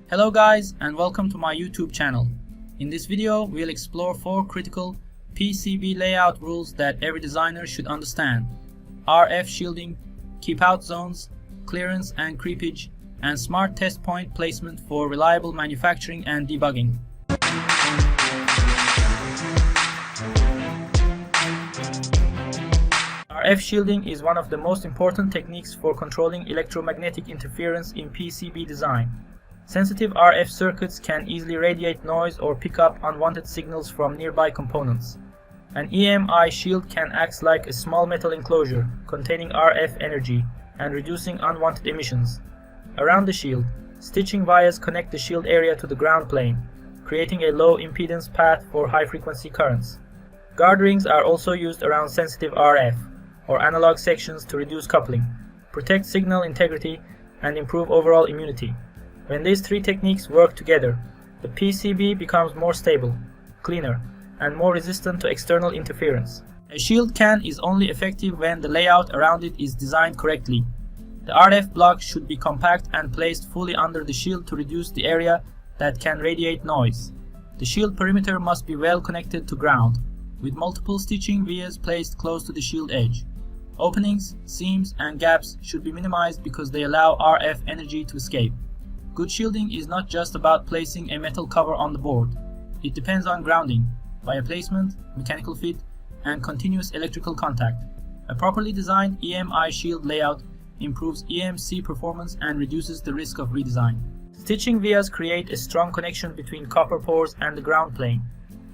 Hello guys, and welcome to my YouTube channel. In this video, we'll explore 4 critical PCB layout rules that every designer should understand: RF shielding, keep out zones, clearance and creepage, and smart test point placement for reliable manufacturing and debugging. RF shielding is one of the most important techniques for controlling electromagnetic interference in PCB design. Sensitive RF circuits can easily radiate noise or pick up unwanted signals from nearby components. An EMI shield can act like a small metal enclosure containing RF energy and reducing unwanted emissions. Around the shield, stitching vias connect the shield area to the ground plane, creating a low impedance path for high-frequency currents. Guard rings are also used around sensitive RF or analog sections to reduce coupling, protect signal integrity, and improve overall immunity. When these 3 techniques work together, the PCB becomes more stable, cleaner, and more resistant to external interference. A shield can is only effective when the layout around it is designed correctly. The RF block should be compact and placed fully under the shield to reduce the area that can radiate noise. The shield perimeter must be well connected to ground, with multiple stitching vias placed close to the shield edge. Openings, seams, and gaps should be minimized because they allow RF energy to escape. Good shielding is not just about placing a metal cover on the board. It depends on grounding, via placement, mechanical fit, and continuous electrical contact. A properly designed EMI shield layout improves EMC performance and reduces the risk of redesign. Stitching vias create a strong connection between copper pores and the ground plane.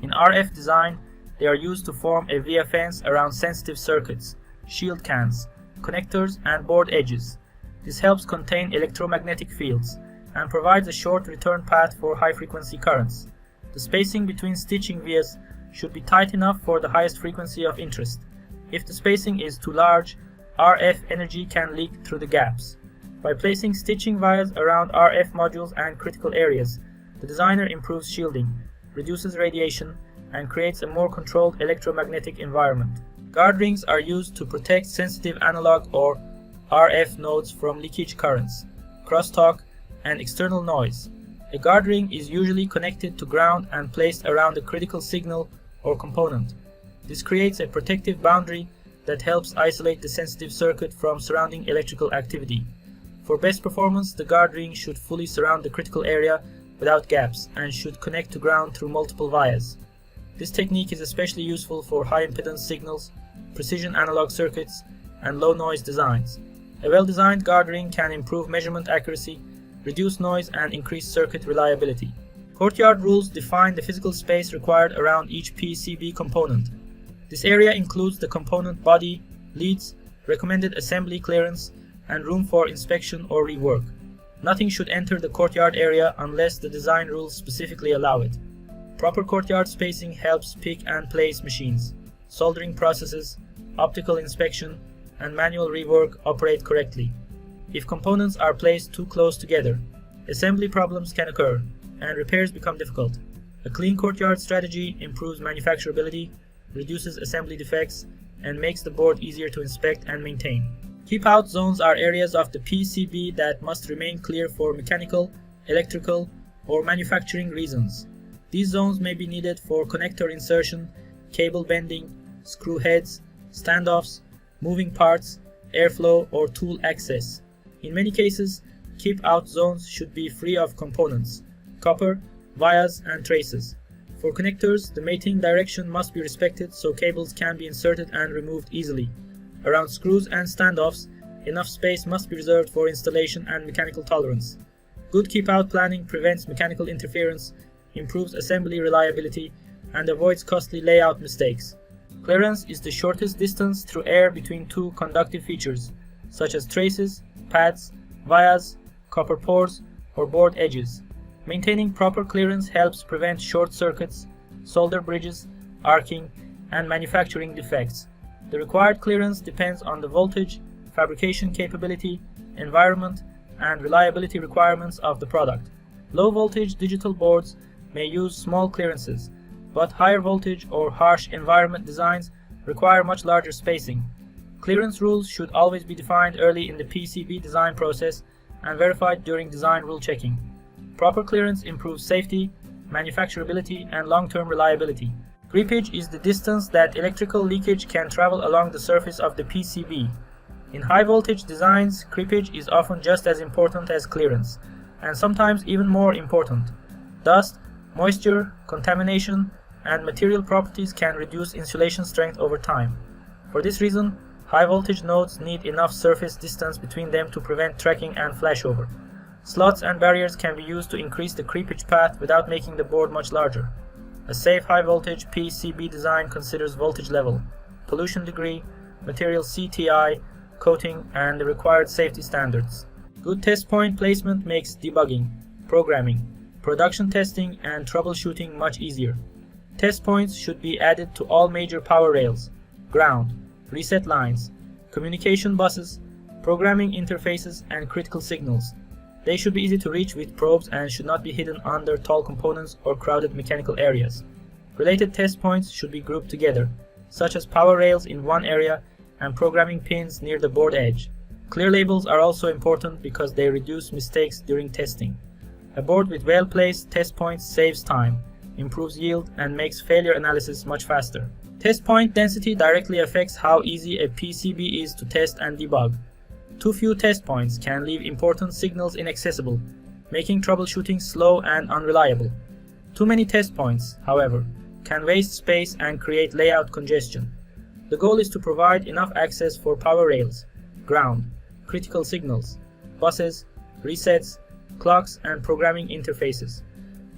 In RF design, they are used to form a via fence around sensitive circuits, shield cans, connectors, and board edges. This helps contain electromagnetic fields and provides a short return path for high-frequency currents. The spacing between stitching vias should be tight enough for the highest frequency of interest. If the spacing is too large, RF energy can leak through the gaps. By placing stitching vias around RF modules and critical areas, the designer improves shielding, reduces radiation, and creates a more controlled electromagnetic environment. Guard rings are used to protect sensitive analog or RF nodes from leakage currents, crosstalk, and external noise. A guard ring is usually connected to ground and placed around a critical signal or component. This creates a protective boundary that helps isolate the sensitive circuit from surrounding electrical activity. For best performance, the guard ring should fully surround the critical area without gaps and should connect to ground through multiple vias. This technique is especially useful for high-impedance signals, precision analog circuits, and low-noise designs. A well-designed guard ring can improve measurement accuracy, reduce noise, and increase circuit reliability. Courtyard rules define the physical space required around each PCB component. This area includes the component body, leads, recommended assembly clearance, and room for inspection or rework. Nothing should enter the courtyard area unless the design rules specifically allow it. Proper courtyard spacing helps pick and place machines. Soldering processes, optical inspection, and manual rework operate correctly. If components are placed too close together, assembly problems can occur, and repairs become difficult. A clean courtyard strategy improves manufacturability, reduces assembly defects, and makes the board easier to inspect and maintain. Keep-out zones are areas of the PCB that must remain clear for mechanical, electrical, or manufacturing reasons. These zones may be needed for connector insertion, cable bending, screw heads, standoffs, moving parts, airflow, or tool access. In many cases, keep-out zones should be free of components, copper, vias, and traces. For connectors, the mating direction must be respected so cables can be inserted and removed easily. Around screws and standoffs, enough space must be reserved for installation and mechanical tolerance. Good keep-out planning prevents mechanical interference, improves assembly reliability, and avoids costly layout mistakes. Clearance is the shortest distance through air between 2 conductive features, such as traces, pads, vias, copper pores, or board edges. Maintaining proper clearance helps prevent short circuits, solder bridges, arcing, and manufacturing defects. The required clearance depends on the voltage, fabrication capability, environment, and reliability requirements of the product. Low voltage digital boards may use small clearances, but higher voltage or harsh environment designs require much larger spacing. Clearance rules should always be defined early in the PCB design process and verified during design rule checking. Proper clearance improves safety, manufacturability, and long-term reliability. Creepage is the distance that electrical leakage can travel along the surface of the PCB. In high-voltage designs, creepage is often just as important as clearance, and sometimes even more important. Dust, moisture, contamination, and material properties can reduce insulation strength over time. For this reason, high-voltage nodes need enough surface distance between them to prevent tracking and flashover. Slots and barriers can be used to increase the creepage path without making the board much larger. A safe high-voltage PCB design considers voltage level, pollution degree, material CTI, coating, and the required safety standards. Good test point placement makes debugging, programming, production testing, and troubleshooting much easier. Test points should be added to all major power rails, ground, reset lines, communication buses, programming interfaces, and critical signals. They should be easy to reach with probes and should not be hidden under tall components or crowded mechanical areas. Related test points should be grouped together, such as power rails in one area and programming pins near the board edge. Clear labels are also important because they reduce mistakes during testing. A board with well-placed test points saves time, improves yield, and makes failure analysis much faster. Test point density directly affects how easy a PCB is to test and debug. Too few test points can leave important signals inaccessible, making troubleshooting slow and unreliable. Too many test points, however, can waste space and create layout congestion. The goal is to provide enough access for power rails, ground, critical signals, buses, resets, clocks, and programming interfaces.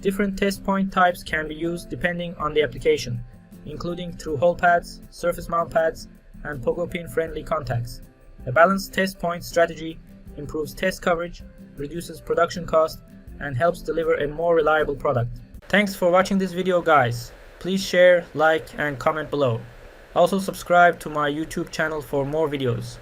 Different test point types can be used depending on the application, including through hole pads, surface mount pads, and pogo pin friendly contacts. A balanced test point strategy improves test coverage, reduces production cost, and helps deliver a more reliable product. Thanks for watching this video, guys. Please share, like, and comment below. Also subscribe to my YouTube channel for more videos.